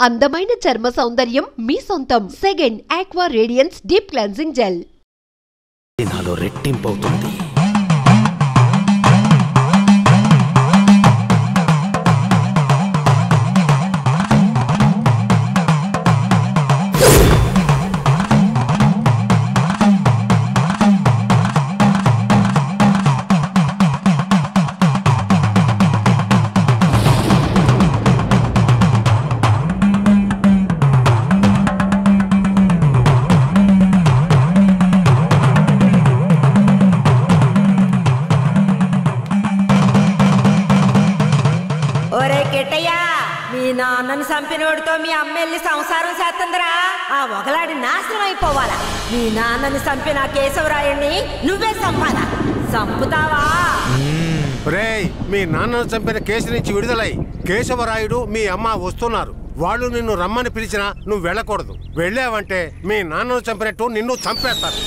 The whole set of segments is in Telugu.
అందమైన చర్మ సౌందర్యం మీ సొంతం. Second aqua radiance deep cleansing gel నాలో రెట్టింపు అవుతుంది. నాన్నని చంపినోడితో మీ అమ్మ వెళ్ళి సంసారం చేస్తుందిరా. ఆ ఒకలాడి నాశనం అయిపోవాలా. మీ నాన్నని చంపిన కేశవరాయుడిని నువ్వే చంపాలా? చంపుతావా? రేయ్, మీ నాన్నను చంపిన కేసు నుంచి విడుదలై కేశవరాయుడు మీ అమ్మ వస్తున్నారు. వాళ్ళు నిన్ను రమ్మని పిలిచినా నువ్వు వెళ్ళకూడదు. వెళ్ళావంటే మీ నాన్నను చంపినట్టు నిన్ను చంపేస్తారు.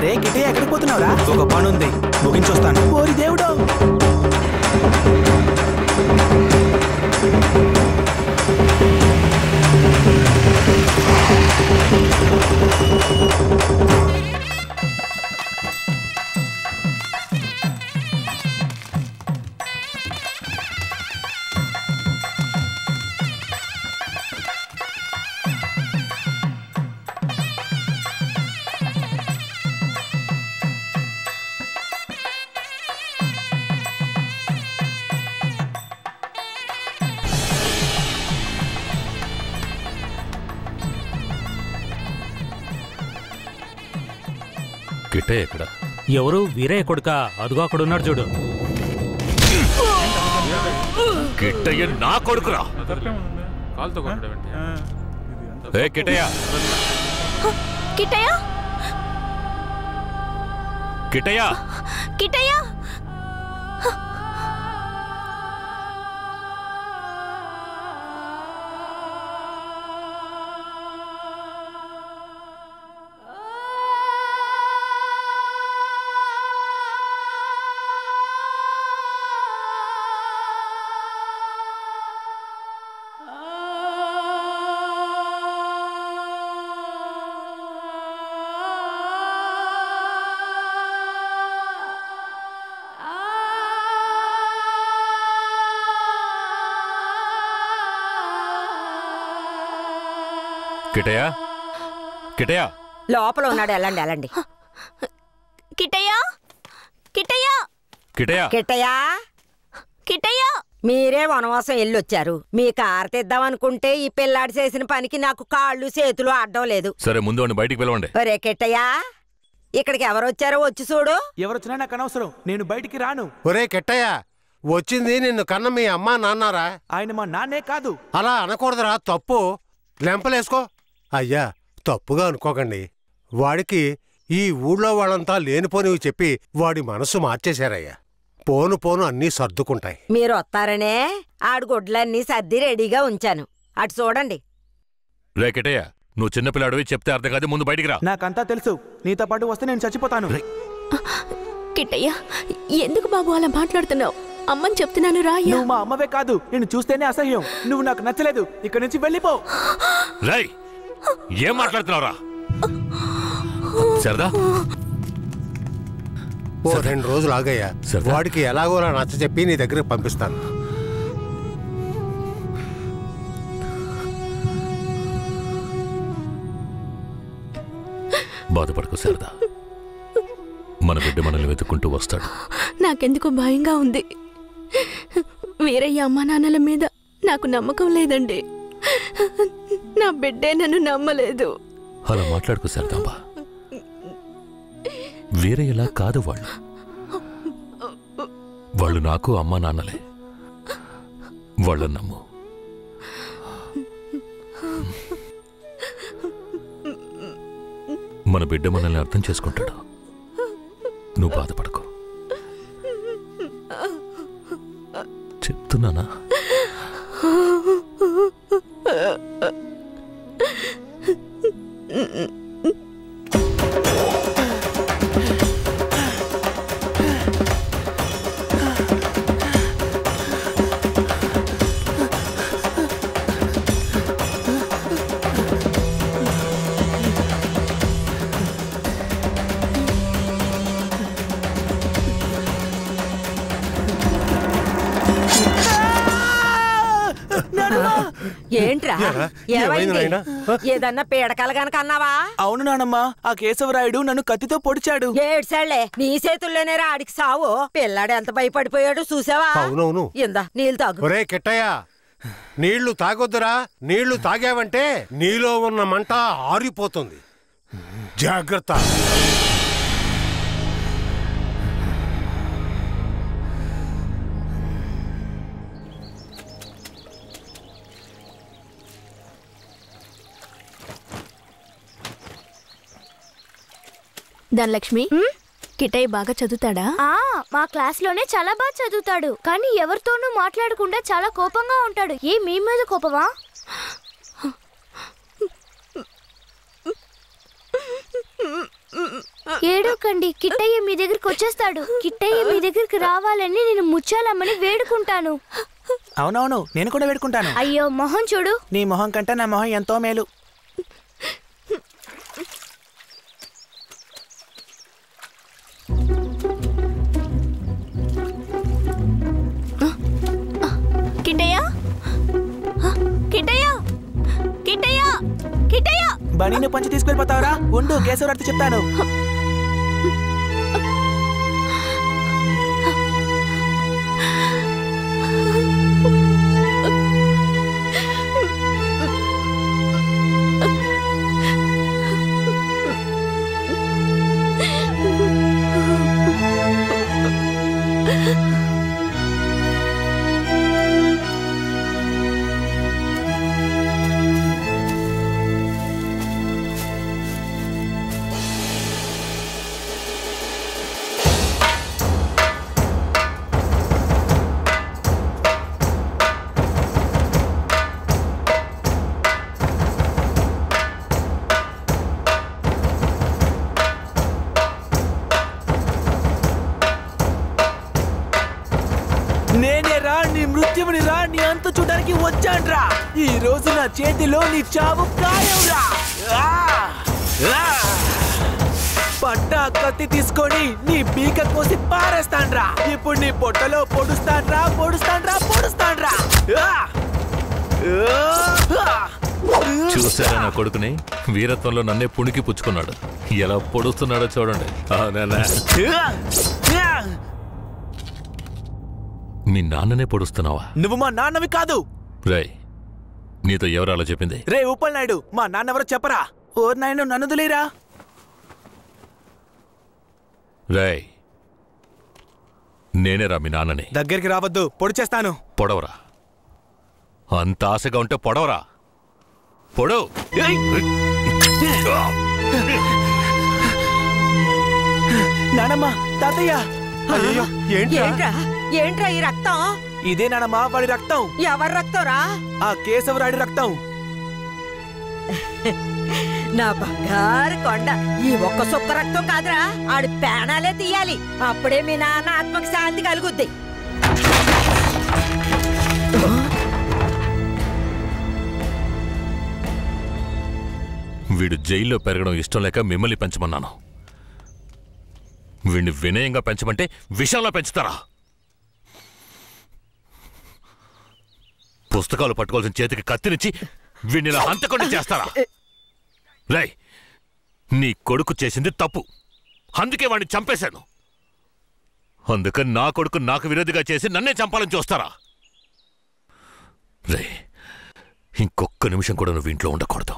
రే కిటే, ఎక్కడికి పోతున్నావురా? ఒక పని ఉంది, ముగించొస్తాను. ఓరి దేవుడు! కిట్టే ఎక్కడ? ఎవరు? వీరయ్య కొడుక? అదుగో అక్కడున్నాడు చూడు. కిట్టయ్య నా కొడుకురా. కిట్టయ్య కిట్టయ్య కిట్టయ్య కిట్టయ్య కిట్టయ్య కిట్టయ్య లోపల ఉన్నాడు. వెళ్ళండి వెళ్ళండి. కిట్టయ్య కిట్టయ్య కిట్టయ్య కిట్టయ్య కిట్టయ్య మీరే వనవాసం వెళ్ళొచ్చారు. మీ కారు తెద్దామనుకుంటే ఈ పిల్లాడి చేసిన పనికి నాకు కాళ్ళు చేతులు అడ్డం లేదు. సరే, ముందు బయటికి పిలవండి. ఒరే కిట్టయ్య, ఇక్కడికి ఎవరొచ్చారో వచ్చి చూడు. ఎవరొచ్చినా నాకు అనవసరం, నేను బయటికి రాను. ఒరే కిట్టయ్య, వచ్చింది నిన్ను కన్న మీ అమ్మ నాన్నారా? ఆయన మా నాన్నే కాదు. అలా అనకూడదురా, తప్పు. లెంపలేసుకో. అయ్యా, తప్పుగా అనుకోకండి. వాడికి ఈ ఊళ్ళో వాళ్ళంతా లేనిపోనివి చెప్పి వాడి మనసు మార్చేశారయ్యా. పోను పోను అన్నీ సర్దుకుంటాయి. మీరు వస్తారనే ఆడు గుడ్లన్నీ సర్ది రెడీగా ఉంచాను. అటు చూడండి. రే కిట్టయ్య, నువ్వు చిన్నపిల్లాడివి, చెప్తే అర్థం కాదు. ముందు బయటికి రా. నాకంతా తెలుసు. నీతో పాటు వస్తే నేను చచ్చిపోతాను. కిట్టయ్య, ఎందుకు బాబు అలా మాట్లాడుతున్నావు? అమ్మని చెప్తున్నాను రా. నువ్వు మా అమ్మవే కాదు, నేను చూస్తేనే అసహ్యం. నువ్వు నాకు నచ్చలేదు. ఇక్కడి నుంచి వెళ్ళిపో. రేయ్, ఏం మాట్లాడుతున్నావురా? సరదా, ఓ 2 రోజులు ఆగయ్యా. వాడికి ఎలాగోలా నచ్చ చెప్పి నీ దగ్గరకు పంపిస్తాను. బాధపడకు సరదా, మన బిడ్డ మనల్ని వెతుక్కుంటూ వస్తాడు. నాకెందుకో భయంగా ఉంది. వీరయ్య అమ్మా నాన్నల మీద నాకు నమ్మకం లేదండి. నా బిడ్డే నన్ను నమ్మలేదు. అలా మాట్లాడుకో సరదాంబా. వీరయ్యలా కాదు వాళ్ళు. వాళ్ళు నాకు అమ్మా నాన్నలే. వాళ్ళని నమ్ము. మన బిడ్డ మనల్ని అర్థం చేసుకుంటాడు. నువ్వు బాధపడకు. చెప్తున్నానా? ఏంట్రా ఏమైంది? ఏదన్నా పీడకలు గనక అన్నావా? అవును నానమ్మ, ఆ కేశవరాయుడు నన్ను కత్తితో పొడిచాడు. ఏడ్సాళ్లే, నీ చేతుల్లోనే ఆడికి సావు. పిల్లాడు ఎంత భయపడిపోయాడు చూసావా? అవునవును. ఇందా నీళ్ళు తాగు. ఒరే కిట్టయ్య, నీళ్లు తాగొద్దురా. నీళ్లు తాగావంటే నీలో ఉన్న మంట ఆరిపోతుంది. జాగ్రత్త. ధనలక్ష్మి, కిట్టయ్య బాగా చదువుతాడా? మా క్లాస్ లోనే చాలా బాగా చదువుతాడు, కానీ ఎవరితోనూ మాట్లాడకుండా చాలా కోపంగా ఉంటాడు. మీ మీద కోపమా? ఏడోకండి, కిట్టయ్య మీ దగ్గరికి వచ్చేస్తాడు. కిట్టయ్య మీ దగ్గరికి రావాలని నేను ముచ్చాలమ్మని వేడుకుంటాను. అవునవును, నేను కూడా వేడుకుంటాను. అయ్యో మొహం చూడు. నీ మొహం కంటే నా మొహం ఎంతో మేలు. కిట్టయ్య, కిట్టయ్య, కిట్టయ్య, కిట్టయ్య. బనీని పంచి తీసుకెళ్ళిపోతావరా? ఉండు, కేశవరాయుడు చెప్తాను. నేనేరా నీ మృత్యువుని రా, నీ అంత చూడడానికి వచ్చాన్రా. ఈ రోజు నా చేతిలో నీ చావు ఖాయంరా. పట్టా కత్తి తీసుకొని నీ పీక కోసి పారేస్తాన్రా. ఇప్పుడు నీ పొట్టలో పొడుస్తాన్రా, పొడుస్తాన్రా, పొడుస్తాన్రా. చూసారా నా కొడుకుని? వీరత్వంలో నన్నే పుణికి పుచ్చుకున్నాడు. ఎలా పొడుస్తున్నాడో చూడండి. మీ నాన్ననే పొడుస్తున్నావా? నువ్వు మా నాన్నవి కాదు. రేయ్, నీతో ఎవరు అలా చెప్పింది? రే ఉప్పల్ నాయుడు, మా నాన్నెవరో చెప్పరా? ఓ నాయన, నన్ను దులేరా. రేయ్, నేనేరా మీ నాన్నని. దగ్గరికి రావద్దు, పొడి చేస్తాను. పొడవరా. అంత ఆశగా ఉంటే పొడవరా. పొడవు. నానమ్మ, తాతయ్య. అయ్యో, ఏంట్రా ఏంట్రా ఈ రక్తం? ఇదే నానమ్మ, వాడి రక్తం. ఎవరి రక్తంరా? ఆ కేశవరాయుడి రక్తం. నా బంగారు కొండ, ఈ ఒక్క సుక్క రక్తం కాదురా, ఆడి ప్రాణాలే తీయాలి. అప్పుడే మీ నాన్న ఆత్మకి శాంతి కలుగుద్ది. వీడు జైల్లో పెరగడం ఇష్టం లేక మిమ్మల్ని పెంచమన్నాను. వీడిని వినయంగా పెంచమంటే విషంలా పెంచుతారా? పుస్తకాలు పట్టుకోవాల్సిన చేతికి కత్తిరించి వీడిని ఇలా హంతకుండా చేస్తారా? రేయ్, నీ కొడుకు చేసింది తప్పు, అందుకే వాడిని చంపేశాను. అందుకని నా కొడుకు నాకు విరోధిగా చేసి నన్నే చంపాలని చూస్తారా? రే, ఇంకొక్క నిమిషం కూడా నువ్వు ఇంట్లో ఉండకూడదు.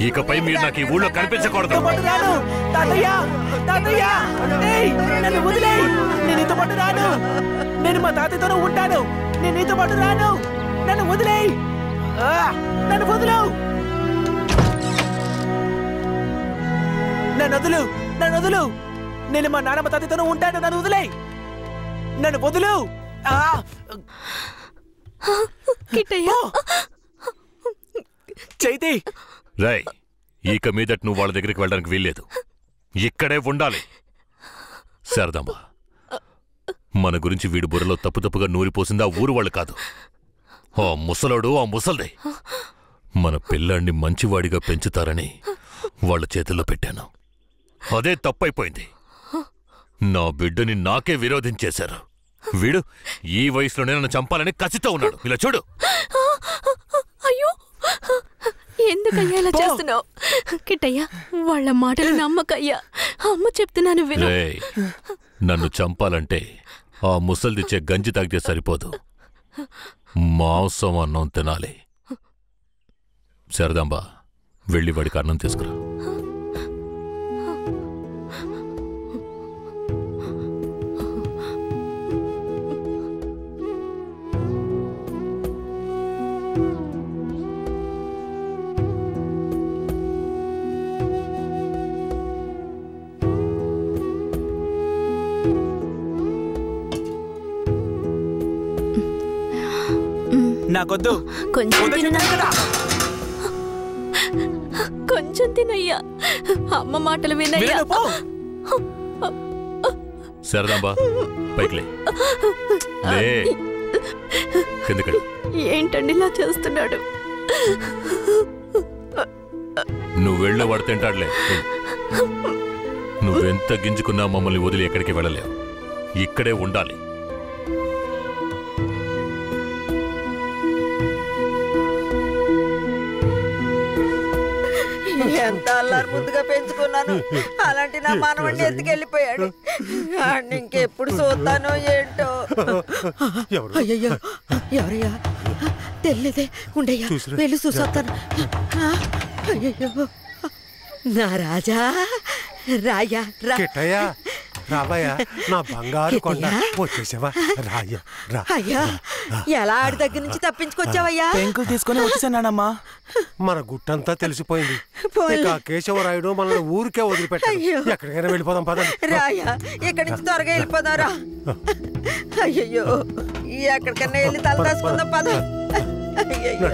ఇకపై మీరు నాకు ఈ ఊళ్ళో కనిపించకూడదు. నన్ను వదిలేయ్, నేను నీతో పాటు రాను. నేను మా తాతయ్యతోనే ఉంటాను. నేను నీతో పాటు రాను. నన్ను వదిలేయ్, నన్ను వదులు, నన్ను వదులు, నన్ను వదులు. నేను మా నాన్నమ్మ తాతయ్యతోనే ఉంటాను. నన్ను వదిలేయ్, నన్ను వదులు. చైతి, రాయ్, ఇక మీదట నువ్వు వాళ్ళ దగ్గరికి వెళ్ళడానికి వీల్లేదు. ఇక్కడే ఉండాలి. శారదమ్మ, మన గురించి వీడి బుర్రలో తప్పుగా నూరిపోసింది ఆ ఊరు వాళ్ళు కాదు, ఆ ముసలోడు, ఆ ముసల్దే. మన పిల్లాన్ని మంచివాడిగా పెంచుతారని వాళ్ళ చేతుల్లో పెట్టాను. అదే తప్పైపోయింది. నా బిడ్డని నాకే విరోధించేశారు. వీడు ఈ వయసులోనే నన్ను చంపాలని కసితో ఉన్నాడు. ఇలా చూడు. అయ్యో, ఎందుకయ్యా ఇలా చేస్తున్నావు? కిట్టయ్యా, వాళ్ళ మాటలు నమ్మకయ్యా. అమ్మ చెప్తున్నాను విను. నన్ను చంపాలంటే ఆ ముసల్దిచ్చే గంజి తాగితే సరిపోదు, మాంసం అన్నం తినాలి. శారదాంబ, వెళ్ళి వాడికి అన్నం తీసుకురా. నాకొద్దు, కొంచెం తినయ్యా. కొంచెం తినయ్యా, అమ్మ మాటలు వినయ్యా. శారదాంబ, పైకి లే. కిందకి. ఏంటండి ఇలా చేస్తున్నాడు? నువ్వు వెళ్ళి వాడు తింటాడులే. నువ్వెంత గింజుకున్నా మమ్మల్ని వదిలి ఎక్కడికి వెళ్ళలేవు. ఇక్కడే ఉండాలి. ఎంత అల్లారు ముద్దుగా పెంచుకున్నాను, అలాంటి నా మనవడిని ఎత్తుకెళ్ళిపోయాడు. ఇంకెప్పుడు చూస్తానో ఏంటో. అయ్యయ్యో, ఎవరయ్యా? తెలియదే. ఉండయ్యా, వెళ్ళి చూసొస్తాను. అయ్యయ్యో, నా రాజా, రాయా కిట్టయ్యా, రావయ్యా, నా బంగారు కొండ. వచ్చేసావా? రాయ్యా, రా. అయ్యా, ఎలా ఆడి దగ్గర నుంచి తప్పించుకొచ్చావయ్యా? పెంకులు తీసుకొని వచ్చేసానమ్మా. మన గుట్టంతా తెలిసిపోయింది. ఇక కేశవరాయుడు మనల్ని ఊరికే వదిలిపెట్టాడు. ఎక్కడికైనా వెళ్ళిపోదాం పదండి. రాయా, ఇక్కడి నుంచి త్వరగా వెళ్ళిపోదారా. అయ్యయ్యో, ఎక్కడికన్నా వెళ్ళి తల దాచుకుందాం పద. అయ్యయ్యో.